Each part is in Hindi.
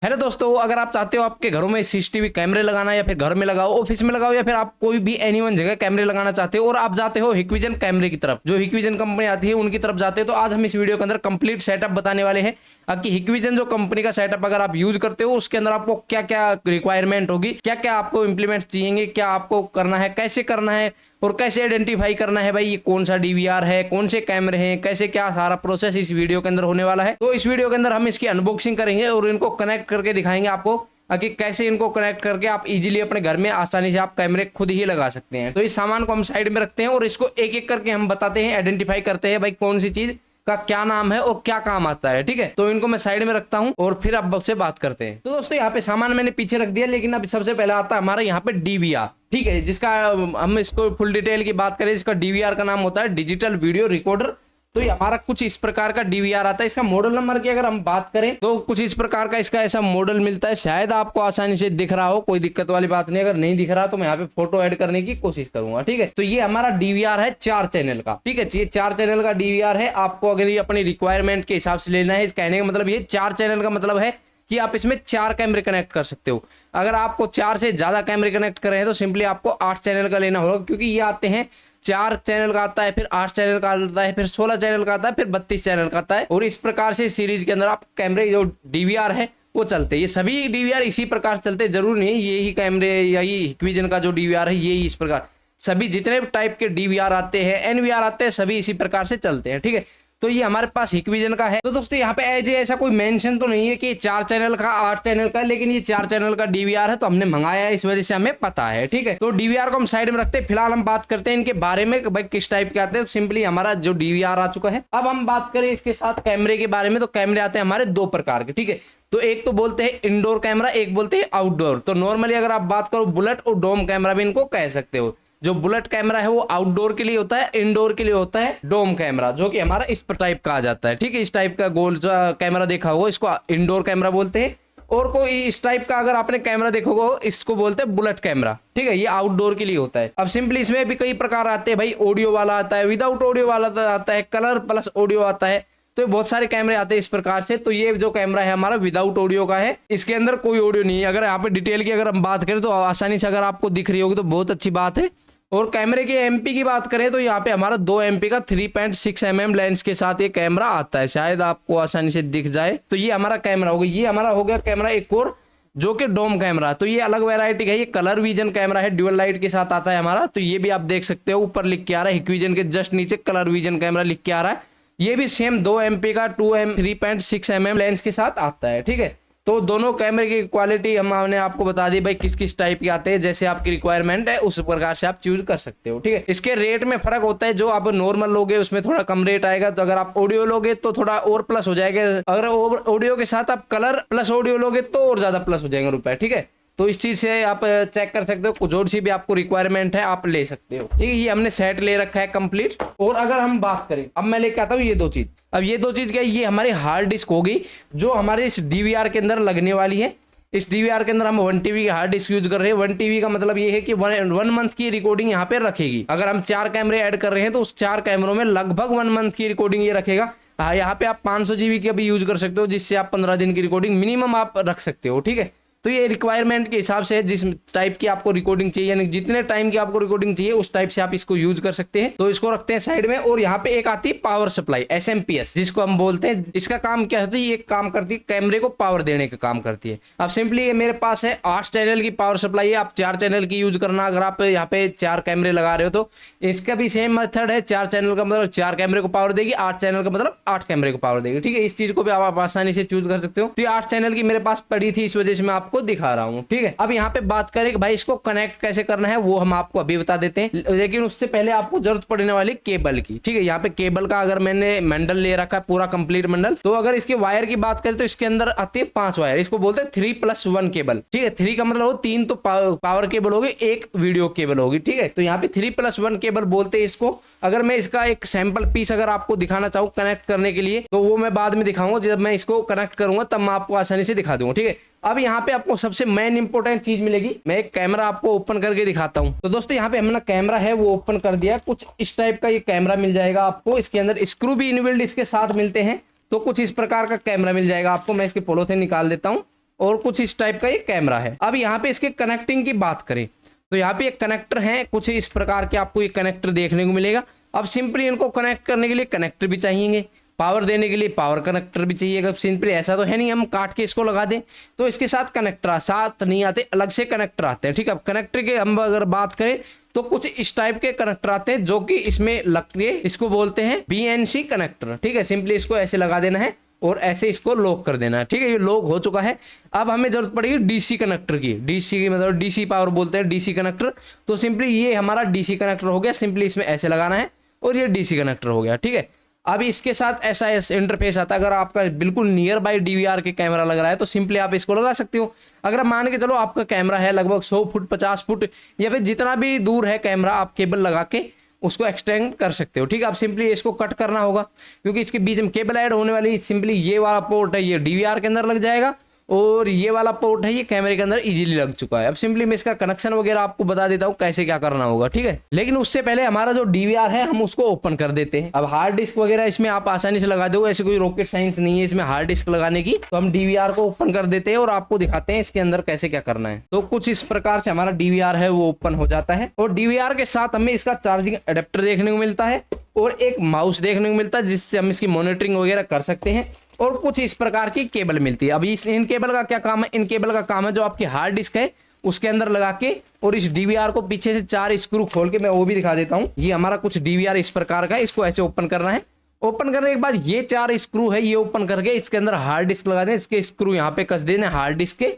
हेलो दोस्तों, अगर आप चाहते हो आपके घरों में सीसीटीवी कैमरे लगाना या फिर घर में लगाओ, ऑफिस में लगाओ या फिर आप कोई भी एनीवन जगह कैमरे लगाना चाहते हो और आप जाते हो हिकविजन कैमरे की तरफ, जो हिकविजन कंपनी आती है उनकी तरफ जाते हो, तो आज हम इस वीडियो के अंदर कंप्लीट सेटअप बताने वाले हैं कि हिकविजन जो कंपनी का सेटअप अगर आप यूज करते हो उसके अंदर आपको क्या क्या रिक्वायरमेंट होगी, क्या क्या आपको इंप्लीमेंट चाहिए, क्या आपको करना है, कैसे करना है और कैसे आइडेंटिफाई करना है भाई ये कौन सा डीवीआर है, कौन से कैमरे हैं, कैसे क्या सारा प्रोसेस इस वीडियो के अंदर होने वाला है। तो इस वीडियो के अंदर हम इसकी अनबॉक्सिंग करेंगे और इनको कनेक्ट करके दिखाएंगे आपको कि कैसे इनको कनेक्ट करके आप इजीली अपने घर में आसानी से आप कैमरे खुद ही लगा सकते हैं। तो इस सामान को हम साइड में रखते हैं और इसको एक एक करके हम बताते हैं, आइडेंटिफाई करते हैं भाई कौन सी चीज का क्या नाम है और क्या काम आता है। ठीक है, तो इनको मैं साइड में रखता हूं और फिर अब से बात करते हैं। तो दोस्तों यहाँ पे सामान मैंने पीछे रख दिया, लेकिन अब सबसे पहले आता है हमारा यहाँ पे डीवीआर। ठीक है, जिसका हम इसको फुल डिटेल की बात करें, इसका डीवीआर का नाम होता है डिजिटल वीडियो रिकॉर्डर। तो ये हमारा कुछ इस प्रकार का डीवीआर आता है। इसका मॉडल नंबर की अगर हम बात करें तो कुछ इस प्रकार का इसका ऐसा मॉडल मिलता है। शायद आपको आसानी से दिख रहा हो, कोई दिक्कत वाली बात नहीं। अगर नहीं दिख रहा तो मैं यहाँ पे फोटो ऐड करने की कोशिश करूंगा। ठीक है, तो ये हमारा डीवीआर है 4 चैनल का। ठीक है, ये 4 चैनल का डीवीआर है। आपको अगर ये अपनी रिक्वायरमेंट के हिसाब से लेना है, इस कहने का मतलब ये 4 चैनल का मतलब है कि आप इसमें 4 कैमरे कनेक्ट कर सकते हो। अगर आपको 4 से ज्यादा कैमरे कनेक्ट कर रहे हैं तो सिंपली आपको 8 चैनल का लेना होगा, क्योंकि ये आते हैं 4 चैनल का आता है, फिर 8 चैनल का आता है, फिर 16 चैनल का आता है, फिर 32 चैनल का आता है। और इस प्रकार से सीरीज के अंदर आप कैमरे जो डीवीआर है वो चलते हैं। ये सभी डीवीआर इसी प्रकार चलते हैं, जरूर नहीं यही कैमरे या ये हिकविजन का जो डीवीआर है यही इस प्रकार, सभी जितने भी टाइप के डीवीआर आते हैं, एनवीआर आते हैं, सभी इसी प्रकार से चलते हैं। ठीक है, तो ये हमारे पास हिकविजन का है। तो दोस्तों यहाँ पे एज ऐसा कोई मेंशन तो नहीं है कि 4 चैनल का 8 चैनल का, लेकिन ये 4 चैनल का डीवीआर है तो हमने मंगाया है, इस वजह से हमें पता है। ठीक है, तो डीवीआर को हम साइड में रखते हैं। फिलहाल हम बात करते हैं इनके बारे में, भाई किस टाइप के आते हैं। तो सिंपली हमारा जो डीवीआर आ चुका है। अब हम बात करें इसके साथ कैमरे के बारे में, तो कैमरे आते हैं हमारे 2 प्रकार के। ठीक है, तो एक तो बोलते हैं इंडोर कैमरा, एक बोलते हैं आउटडोर। तो नॉर्मली अगर आप बात करो बुलेट और डोम कैमरा भी इनको कह सकते हो। जो बुलेट कैमरा है वो आउटडोर के लिए होता है, इंडोर के लिए होता है डोम कैमरा, जो कि हमारा इस टाइप का आ जाता है। ठीक है, इस टाइप का गोल कैमरा देखा होगा, इसको इंडोर कैमरा बोलते हैं। और कोई इस टाइप का अगर आपने कैमरा देखा होगा, इसको बोलते हैं बुलेट कैमरा। ठीक है, ये आउटडोर के लिए होता है। अब सिंपली इसमें भी कई प्रकार आते हैं भाई, ऑडियो वाला आता है, विदाउट ऑडियो वाला आता है, कलर प्लस ऑडियो आता है। तो बहुत सारे कैमरे आते हैं इस प्रकार से। तो ये जो कैमरा है हमारा विदाउट ऑडियो का है, इसके अंदर कोई ऑडियो नहीं है। अगर यहाँ पे डिटेल की अगर हम बात करें तो आसानी से अगर आपको दिख रही होगी तो बहुत अच्छी बात है। और कैमरे के एमपी की बात करें तो यहाँ पे हमारा 2 MP का 3.6 mm लेंस के साथ ये कैमरा आता है। शायद आपको आसानी से दिख जाए। तो ये हमारा कैमरा हो गया। ये हमारा हो गया कैमरा एक और, जो कि डोम कैमरा। तो ये अलग वैरायटी का है, ये कलर विजन कैमरा है, ड्यूअल लाइट के साथ आता है हमारा। तो ये भी आप देख सकते हो, ऊपर लिख के आ रहा है हिकविजन के जस्ट नीचे कलर विजन कैमरा लिख के आ रहा है। ये भी सेम 2 MP का 3.6 mm लेंस के साथ आता है। ठीक है, तो दोनों कैमरे की क्वालिटी हमने आपको बता दी भाई किस किस टाइप के आते हैं, जैसे आपकी रिक्वायरमेंट है उस प्रकार से आप चूज कर सकते हो। ठीक है, इसके रेट में फर्क होता है। जो आप नॉर्मल लोगे उसमें थोड़ा कम रेट आएगा, तो अगर आप ऑडियो लोगे तो थोड़ा और प्लस हो जाएगा। अगर ऑडियो के साथ आप कलर प्लस ऑडियो लोगे तो और ज्यादा प्लस हो जाएंगे रुपए। ठीक है, तो इस चीज से आप चेक कर सकते हो, कुछ और सी भी आपको रिक्वायरमेंट है आप ले सकते हो। ठीक है, ये हमने सेट ले रखा है कंप्लीट। और अगर हम बात करें, अब मैं लेके आता हूँ ये 2 चीज। अब ये 2 चीज क्या है, ये हमारी हार्ड डिस्क होगी जो हमारे इस डीवीआर के अंदर लगने वाली है। इस डीवीआर के अंदर हम 1 TB की हार्ड डिस्क यूज कर रहे हैं। 1 TB का मतलब ये है कि 1 मंथ की रिकॉर्डिंग यहाँ पे रखेगी। अगर हम 4 कैमरे ऐड कर रहे हैं तो उस 4 कैमरों में लगभग 1 मंथ की रिकॉर्डिंग ये रखेगा। हाँ, यहाँ पे आप 500 GB का भी यूज कर सकते हो, जिससे आप 15 दिन की रिकॉर्डिंग मिनिमम आप रख सकते हो। ठीक है, तो ये रिक्वायरमेंट के हिसाब से जिस टाइप की आपको रिकॉर्डिंग चाहिए, यानी जितने टाइम की आपको रिकॉर्डिंग चाहिए उस टाइप से आप इसको यूज कर सकते हैं। तो इसको रखते हैं साइड में। और यहाँ पे एक आती है पावर सप्लाई, SMPS जिसको हम बोलते हैं। इसका काम क्या होता है, ये काम करती है कैमरे को पावर देने का काम करती है। अब सिंपली ये मेरे पास है 8 चैनल की पावर सप्लाई है। आप 4 चैनल की यूज करना, अगर आप यहाँ पे 4 कैमरे लगा रहे हो तो इसका भी सेम मेथड है। 4 चैनल का मतलब 4 कैमरे को पावर देगी, 8 चैनल का मतलब 8 कैमरे को पावर देगी। ठीक है, इस चीज को भी आप आसानी से चूज कर सकते हो। तो ये 8 चैनल की मेरे पास पड़ी थी, इस वजह से मैं आपको दिखा रहा हूँ। ठीक है, अब यहाँ पे बात करें कि भाई इसको कनेक्ट कैसे करना है वो हम आपको अभी बता देते हैं, लेकिन उससे पहले आपको जरूरत पड़ने वाली केबल की। ठीक है, यहाँ पे केबल का अगर मैंने मंडल ले रखा है, पूरा कंप्लीट मंडल। तो अगर इसके वायर की बात करें तो इसके अंदर आती है 5 वायर। इसको बोलते हैं 3+1 केबल। ठीक है, 3 का मतलब हो 3 तो पावर केबल होगी, 1 वीडियो केबल होगी। ठीक है, तो यहाँ पे 3+1 केबल बोलते हैं इसको। अगर मैं इसका एक सैंपल पीस अगर आपको दिखाना चाहूँ कनेक्ट करने के लिए, तो वो मैं बाद में दिखाऊंगा। जब मैं इसको कनेक्ट करूंगा तब मैं आपको आसानी से दिखा दूंगा। ठीक है, अब यहाँ पे आपको सबसे मेन इंपॉर्टेंट चीज मिलेगी। मैं एक कैमरा आपको ओपन करके दिखाता हूँ। तो दोस्तों यहाँ पे हमने कैमरा है वो ओपन कर दिया। कुछ इस टाइप का ये कैमरा मिल जाएगा आपको। इसके अंदर स्क्रू भी इनबिल्ट इसके साथ मिलते हैं। तो कुछ इस प्रकार का कैमरा मिल जाएगा आपको। मैं इसके पॉलीथिन निकाल देता हूँ और कुछ इस टाइप का ये कैमरा है। अब यहाँ पे इसके कनेक्टिंग की बात करें तो यहाँ पे एक कनेक्टर है, कुछ इस प्रकार के आपको ये कनेक्टर देखने को मिलेगा। अब सिंपली इनको कनेक्ट करने के लिए कनेक्टर भी चाहिए, पावर देने के लिए पावर कनेक्टर भी चाहिएगा। सिंपली ऐसा तो है नहीं हम काट के इसको लगा दें, तो इसके साथ कनेक्टर साथ नहीं आते, अलग से कनेक्टर आते हैं। ठीक है, अब कनेक्टर के हम अगर बात करें तो कुछ इस टाइप के कनेक्टर आते हैं जो कि इसमें लगते हैं, इसको बोलते हैं BNC कनेक्टर। ठीक है, सिंपली इसको ऐसे लगा देना है और ऐसे इसको लॉक कर देना है। ठीक है, ये लॉक हो चुका है। अब हमें जरूरत पड़ेगी DC कनेक्टर की। DC की मतलब DC पावर बोलते हैं, DC कनेक्टर। तो सिंपली ये हमारा DC कनेक्टर हो गया, सिंपली इसमें ऐसे लगाना है और ये DC कनेक्टर हो गया। ठीक है, अब इसके साथ ऐसा इंटरफेस आता है। अगर आपका बिल्कुल नियर बाय DVR के कैमरा लग रहा है तो सिंपली आप इसको लगा सकते हो। अगर मान के चलो आपका कैमरा है लगभग 100 फुट 50 फुट या फिर जितना भी दूर है कैमरा, आप केबल लगा के उसको एक्सटेंड कर सकते हो। ठीक है, अब सिंपली इसको कट करना होगा क्योंकि इसके बीच में केबल ऐड होने वाली। सिंपली ये वाला पोर्ट है ये DVR के अंदर लग जाएगा और ये वाला पोर्ट है ये कैमरे के अंदर इजीली लग चुका है। अब सिंपली मैं इसका कनेक्शन वगैरह आपको बता देता हूँ कैसे क्या करना होगा। ठीक है, लेकिन उससे पहले हमारा जो DVR है हम उसको ओपन कर देते हैं। अब हार्ड डिस्क वगैरह इसमें आप आसानी से लगा दो, ऐसे कोई रॉकेट साइंस नहीं है इसमें हार्ड डिस्क लगाने की। तो हम DVR को ओपन कर देते हैं और आपको दिखाते हैं इसके अंदर कैसे क्या करना है। तो कुछ इस प्रकार से हमारा DVR है वो ओपन हो जाता है और DVR के साथ हमें इसका चार्जिंग एडेप्टर देखने को मिलता है और एक माउस देखने को मिलता है जिससे हम इसकी मॉनिटरिंग वगैरह कर सकते हैं और कुछ इस प्रकार की केबल मिलती है। अभी इन केबल का क्या काम है? इन केबल का काम है जो आपकी हार्ड डिस्क है उसके अंदर लगा के और इस DVR को पीछे से 4 स्क्रू खोल के मैं वो भी दिखा देता हूँ। ये हमारा कुछ DVR इस प्रकार का है, इसको ऐसे ओपन करना है। ओपन करने के बाद ये 4 स्क्रू है ये ओपन करके इसके अंदर हार्ड डिस्क लगा दें, इसके स्क्रू यहाँ पे कस देना हार्ड डिस्क के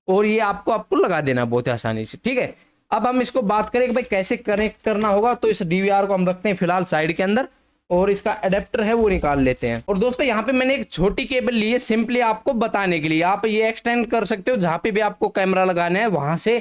और ये आपको लगा देना बहुत आसानी से। ठीक है, अब हम इसको बात करें कि भाई कैसे कनेक्ट करना होगा। तो इस DVR को हम रखते हैं फिलहाल साइड के अंदर और इसका एडेप्टर है वो निकाल लेते हैं। और दोस्तों यहाँ पे मैंने एक छोटी केबल ली है सिंपली आपको बताने के लिए। आप ये एक्सटेंड कर सकते हो जहां पे भी आपको कैमरा लगाना है, वहां से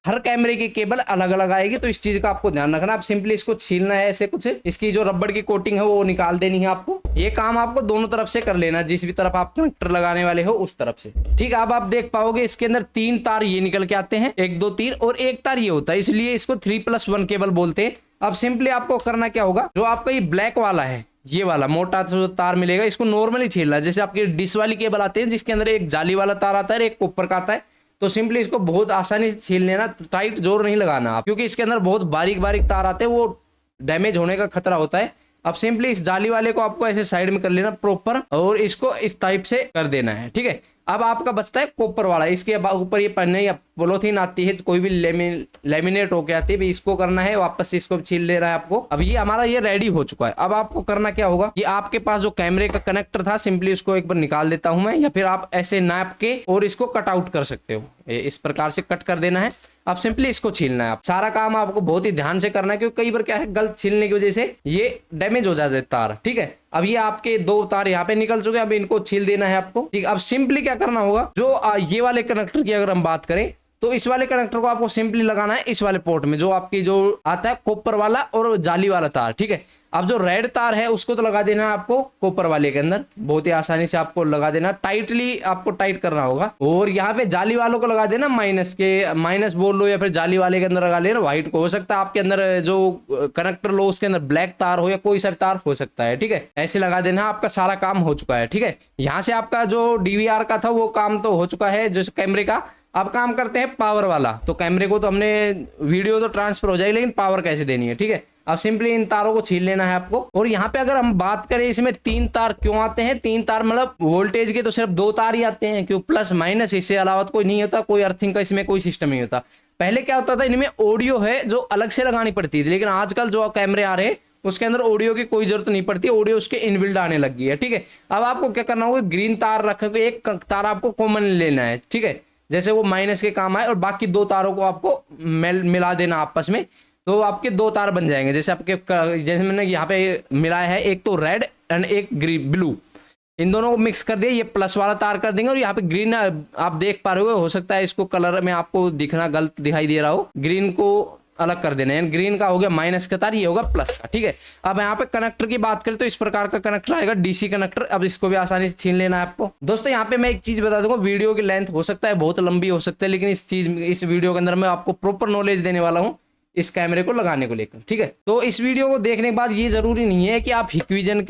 हर कैमरे की केबल अलग अलग आएगी। तो इस चीज का आपको ध्यान रखना। आप सिंपली इसको छीलना है ऐसे कुछ, इसकी जो रबड़ की कोटिंग है वो निकाल देनी है आपको। ये काम आपको दोनों तरफ से कर लेना, जिस भी तरफ आप कनेक्टर लगाने वाले हो उस तरफ से। ठीक है, अब आप देख पाओगे इसके अंदर 3 तार ये निकल के आते हैं, 1 2 3 और 1 तार ये होता है, इसलिए इसको 3+1 केबल बोलते हैं। अब सिंपली आपको करना क्या होगा, जो आपका ये ब्लैक वाला है ये वाला मोटा जो तार मिलेगा इसको नॉर्मली छीलना है। जैसे आपकी डिश वाली केबल आती है जिसके अंदर एक जाली वाला तार आता है एक कॉपर का आता है, तो सिंपली इसको बहुत आसानी से छील लेना। टाइट जोर नहीं लगाना आप, क्योंकि इसके अंदर बहुत बारीक बारीक तार आते हैं, वो डैमेज होने का खतरा होता है। अब सिंपली इस जाली वाले को आपको ऐसे साइड में कर लेना प्रॉपर और इसको इस टाइप से कर देना है। ठीक है, अब आपका बचता है कॉपर वाला। इसके ऊपर ये पन्ने या पॉलीथीन आती है, कोई भी लेमिनेट होके आती है, इसको करना है वापस इसको छील ले रहा है आपको। अब ये हमारा ये रेडी हो चुका है। अब आपको करना क्या होगा, ये आपके पास जो कैमरे का कनेक्टर था सिंपली उसको एक बार निकाल देता हूं मैं, या फिर आप ऐसे नाप के और इसको कट आउट कर सकते हो। इस प्रकार से कट कर देना है। अब सिंपली इसको छीलना है। आप सारा काम आपको बहुत ही ध्यान से करना है, क्योंकि कई बार क्या है गलत छीलने की वजह से ये डैमेज हो जाते हैं तार। ठीक है, अब ये आपके 2 तार यहाँ पे निकल चुके हैं, अब इनको छील देना है आपको। ठीक, अब सिंपली क्या करना होगा, जो ये वाले कनेक्टर की अगर हम बात करें तो इस वाले कनेक्टर को आपको सिंपली लगाना है इस वाले पोर्ट में, जो आपकी जो आता है कॉपर वाला और जाली वाला तार। ठीक है, अब जो रेड तार है उसको तो लगा देना है आपको कॉपर वाले के अंदर, बहुत ही आसानी से आपको लगा देना, टाइटली आपको टाइट करना होगा। और यहाँ पे जाली वालों को लगा देना माइनस बोल लो या फिर जाली वाले के अंदर लगा लेना व्हाइट को। हो सकता है आपके अंदर जो कनेक्टर लो उसके अंदर ब्लैक तार हो या कोई सा तार हो सकता है। ठीक है, ऐसे लगा देना, आपका सारा काम हो चुका है। ठीक है, यहाँ से आपका जो DVR का था वो काम तो हो चुका है, जो कैमरे का। अब काम करते हैं पावर वाला। तो कैमरे को तो हमने वीडियो तो ट्रांसफर हो जाएगी, लेकिन पावर कैसे देनी है। ठीक है, अब सिंपली इन तारों को छील लेना है आपको। और यहाँ पे अगर हम बात करें इसमें 3 तार क्यों आते हैं, 3 तार मतलब वोल्टेज के तो सिर्फ 2 तार ही आते हैं, क्यों प्लस माइनस, इससे अलावा कोई नहीं होता, कोई अर्थिंग का इसमें कोई सिस्टम नहीं होता। पहले क्या होता था, इनमें ऑडियो है जो अलग से लगानी पड़ती थी, लेकिन आजकल जो कैमरे आ रहे हैं उसके अंदर ऑडियो की कोई जरूरत नहीं पड़ती, ऑडियो उसके इनबिल्ड आने लग गई है। ठीक है, अब आपको क्या करना होगा, ग्रीन तार रख के एक तार आपको कॉमन लेना है। ठीक है, जैसे वो माइनस के काम आए और बाकी 2 तारों को आपको मिला देना आपस में, तो आपके 2 तार बन जाएंगे। जैसे जैसे मैंने यहाँ पे मिलाया है, एक तो रेड एंड एक ग्रीन ब्लू, इन दोनों को मिक्स कर दिया, ये प्लस वाला तार कर देंगे। और यहाँ पे ग्रीन आप देख पा रहे हो सकता है इसको कलर में आपको दिखना गलत दिखाई दे रहा हो, ग्रीन को अलग कर देना है। ग्रीन का हो गया माइनस का तार, ये होगा प्लस का। ठीक है, अब यहाँ पे कनेक्टर की बात करें तो इस प्रकार का कनेक्टर आएगा, DC कनेक्टर। अब इसको भी आसानी से छीन लेना है आपको। दोस्तों यहाँ पे मैं एक चीज बता दूंगा, वीडियो की लेंथ हो सकता है बहुत लंबी हो सकता है, लेकिन इस वीडियो के अंदर मैं आपको प्रॉपर नॉलेज देने वाला हूँ इस कैमरे को लगाने को लेकर, ठीक है। तो इस वीडियो को देखने के बाद ये जरूरी नहीं है कि आप हिक्विजन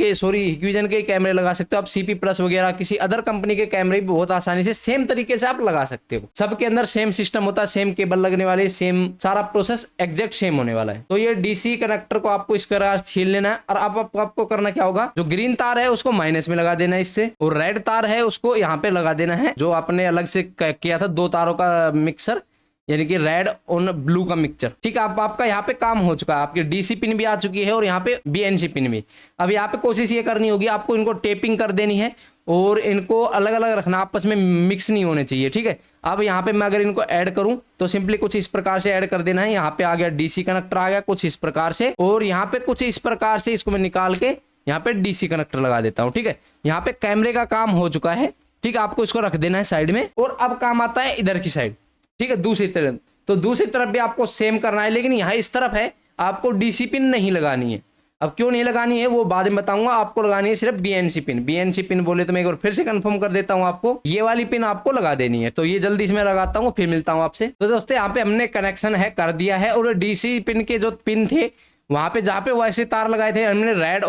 के कैमरे लगा सकते हो। आप सीपी प्लस वगैरह किसी अदर कंपनी के कैमरे भी बहुत आसानी से सेम तरीके से आप लगा सकते हो। सबके अंदर सेम सिस्टम होता है, सेम केबल लगने वाले, सेम सारा प्रोसेस एग्जैक्ट सेम होने वाला है। तो ये डीसी कनेक्टर को आपको इस प्रकार छीन लेना है और अब आपको करना क्या होगा, जो ग्रीन तार है उसको माइनस में लगा देना है इससे, और रेड तार है उसको यहाँ पे लगा देना है, जो आपने अलग से किया था 2 तारों का मिक्सर, यानी कि रेड और ब्लू का मिक्सचर, ठीक है। आपका यहाँ पे काम हो चुका है, आपकी डीसी पिन भी आ चुकी है और यहाँ पे बीएनसी पिन भी। अब यहाँ पे कोशिश ये करनी होगी आपको, इनको टेपिंग कर देनी है और इनको अलग अलग रखना, आपस में मिक्स नहीं होने चाहिए, ठीक है। अब यहाँ पे मैं अगर इनको ऐड करूं तो सिंपली कुछ इस प्रकार से ऐड कर देना है। यहाँ पे आ गया डीसी कनेक्टर, आ गया कुछ इस प्रकार से, और यहाँ पे कुछ इस प्रकार से इसको मैं निकाल के यहाँ पे डीसी कनेक्टर लगा देता हूँ, ठीक है। यहाँ पे कैमरे का काम हो चुका है, ठीक है। आपको इसको रख देना है साइड में, और अब काम आता है इधर की साइड, ठीक है, दूसरी तरफ। तो दूसरी तरफ भी आपको सेम करना है, लेकिन यहाँ इस तरफ है आपको डीसी पिन नहीं लगानी है। अब क्यों नहीं लगानी है वो बाद में बताऊंगा। आपको लगानी है सिर्फ बीएनसी पिन। बीएनसी पिन बोले तो मैं एक बार फिर से कंफर्म कर देता हूं, आपको ये वाली पिन आपको लगा देनी है। तो ये जल्दी से मैं लगाता हूं, फिर मिलता हूं आपसे। तो दोस्तों यहाँ पे हमने कनेक्शन है कर दिया है, और डीसी पिन के जो पिन थे वहां पे जहां पे वैसे तार लगाए थे हमने रेड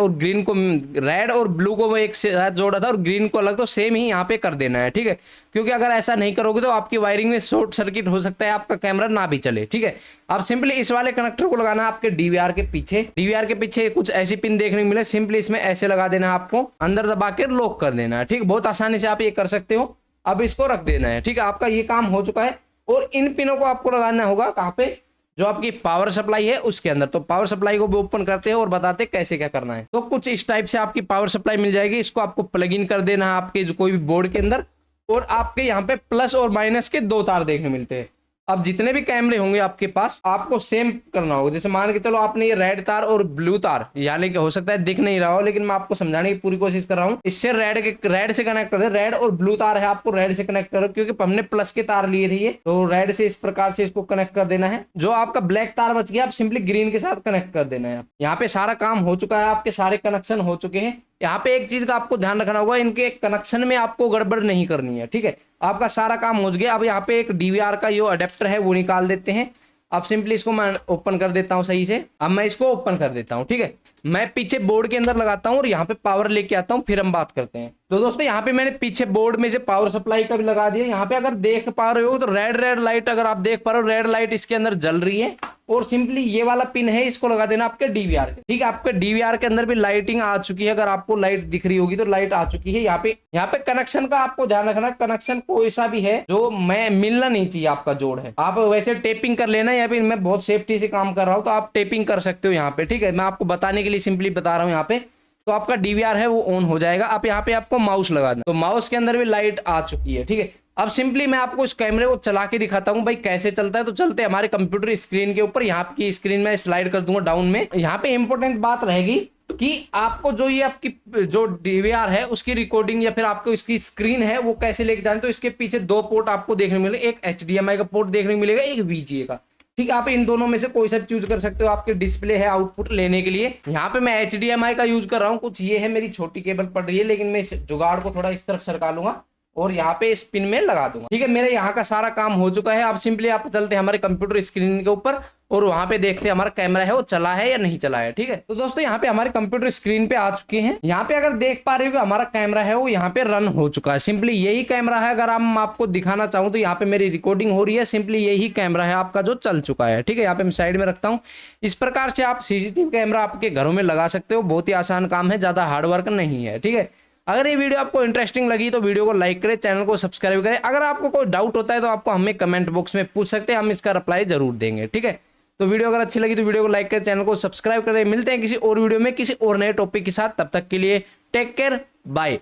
और ब्लू को एक साथ जोड़ा था और ग्रीन को अलग, तो सेम ही यहाँ पे कर देना है, ठीक है। क्योंकि अगर ऐसा नहीं करोगे तो आपकी वायरिंग में शॉर्ट सर्किट हो सकता है, आपका कैमरा ना भी चले, ठीक है। अब सिंपली इस वाले कनेक्टर को लगाना है आपके डीवीआर के पीछे। डीवीआर के पीछे कुछ ऐसी पिन देखने को मिले, सिंपली इसमें ऐसे लगा देना है, आपको अंदर दबा के लॉक कर देना है, ठीक। बहुत आसानी से आप ये कर सकते हो। अब इसको रख देना है, ठीक है। आपका ये काम हो चुका है, और इन पिनों को आपको लगाना होगा कहाँ पे, जो आपकी पावर सप्लाई है उसके अंदर। तो पावर सप्लाई को भी ओपन करते हैं और बताते हैं कैसे क्या करना है। तो कुछ इस टाइप से आपकी पावर सप्लाई मिल जाएगी। इसको आपको प्लग इन कर देना है आपके जो कोई भी बोर्ड के अंदर, और आपके यहाँ पे प्लस और माइनस के 2 तार देखने मिलते हैं। अब जितने भी कैमरे होंगे आपके पास आपको सेम करना होगा। जैसे मान के चलो आपने ये रेड तार और ब्लू तार, यानी कि हो सकता है दिख नहीं रहा हो, लेकिन मैं आपको समझाने की पूरी कोशिश कर रहा हूँ। इससे रेड से कनेक्ट कर दे, रेड और ब्लू तार है आपको रेड से कनेक्ट करो, क्योंकि हमने प्लस के तार लिए थे ये, तो रेड से इस प्रकार से इसको कनेक्ट कर देना है। जो आपका ब्लैक तार बच गया आप सिंपली ग्रीन के साथ कनेक्ट कर देना है। यहाँ पे सारा काम हो चुका है, आपके सारे कनेक्शन हो चुके हैं। यहाँ पे एक चीज का आपको ध्यान रखना होगा, इनके कनेक्शन में आपको गड़बड़ नहीं करनी है, ठीक है। आपका सारा काम हो गया। अब यहाँ पे एक डीवीआर का जो अडेप्टर है वो निकाल देते हैं। अब सिंपली इसको मैं ओपन कर देता हूँ सही से। अब मैं इसको ओपन कर देता हूँ, ठीक है। मैं पीछे बोर्ड के अंदर लगाता हूँ और यहाँ पे पावर लेके आता हूँ, फिर हम बात करते हैं। तो दोस्तों यहाँ पे मैंने पीछे बोर्ड में से पावर सप्लाई का भी लगा दिया। यहाँ पे अगर देख पा रहे हो तो रेड लाइट, अगर आप देख पा रहे हो रेड लाइट इसके अंदर जल रही है, और सिंपली ये वाला पिन है इसको लगा देना आपके डीवीआर के, ठीक है। आपके डीवीआर के अंदर भी लाइटिंग आ चुकी है, अगर आपको लाइट दिख रही होगी तो लाइट आ चुकी है। यहाँ पे कनेक्शन का आपको ध्यान रखना, कनेक्शन कोई सा भी है जो मैं मिलना नहीं चाहिए आपका जोड़ है। आप वैसे टेपिंग कर लेना, या फिर मैं बहुत सेफ्टी से काम कर रहा हूँ तो आप टेपिंग कर सकते हो यहाँ पे, ठीक है। मैं आपको बताने के लिए सिंपली बता रहा हूँ यहाँ पे। तो आपका डीवीआर है वो ऑन हो जाएगा। अब यहाँ पे आपको माउस लगा देना, तो माउस के अंदर भी लाइट आ चुकी है, ठीक है। अब सिंपली मैं आपको इस कैमरे को चला के दिखाता हूं भाई कैसे चलता है। तो चलते हैं हमारे कंप्यूटर स्क्रीन के ऊपर। यहाँ की स्क्रीन में स्लाइड कर दूंगा डाउन में। यहाँ पे इंपॉर्टेंट बात रहेगी कि आपको जो ये आपकी जो डीवीआर है उसकी रिकॉर्डिंग या फिर आपको इसकी स्क्रीन है वो कैसे लेके जाने। तो इसके पीछे 2 पोर्ट आपको देखने मिलेगा, एक HDMI का पोर्ट देखने मिलेगा, एक VGA का, ठीक है। आप इन दोनों में से कोई सा चूज कर सकते हो आपके डिस्प्ले है आउटपुट लेने के लिए। यहाँ पे मैं HDMI का यूज कर रहा हूँ। कुछ ये है मेरी छोटी केबल पड़ रही है, लेकिन मैं इस जुगाड़ को थोड़ा इस तरफ सरका लूंगा और यहाँ पे इस पिन में लगा दूंगा, ठीक है। मेरे यहाँ का सारा काम हो चुका है। अब सिंपली आप चलते हैं हमारे कंप्यूटर स्क्रीन के ऊपर और वहां पे देखते हैं हमारा कैमरा है वो चला है या नहीं चला है, ठीक है। तो दोस्तों यहाँ पे हमारे कंप्यूटर स्क्रीन पे आ चुके हैं। यहाँ पे अगर देख पा रहे हो कि हमारा कैमरा है वो यहाँ पे रन हो चुका है। सिंपली यही कैमरा है, अगर हम आपको दिखाना चाहूँ तो यहाँ पे मेरी रिकॉर्डिंग हो रही है। सिंपली यही कैमरा है आपका जो चल चुका है, ठीक है। यहाँ पे मैं साइड में रखता हूँ। इस प्रकार से आप CCTV कैमरा आपके घरों में लगा सकते हो। बहुत ही आसान काम है, ज्यादा हार्डवर्क नहीं है, ठीक है। अगर ये वीडियो आपको इंटरेस्टिंग लगी तो वीडियो को लाइक करें, चैनल को सब्सक्राइब करें। अगर आपको कोई डाउट होता है तो आपको हमें कमेंट बॉक्स में पूछ सकते हैं, हम इसका रिप्लाई जरूर देंगे, ठीक है। तो वीडियो अगर अच्छी लगी तो वीडियो को लाइक करें, चैनल को सब्सक्राइब करें। मिलते हैं किसी और वीडियो में किसी और नए टॉपिक के साथ। तब तक के लिए टेक केयर, बाय।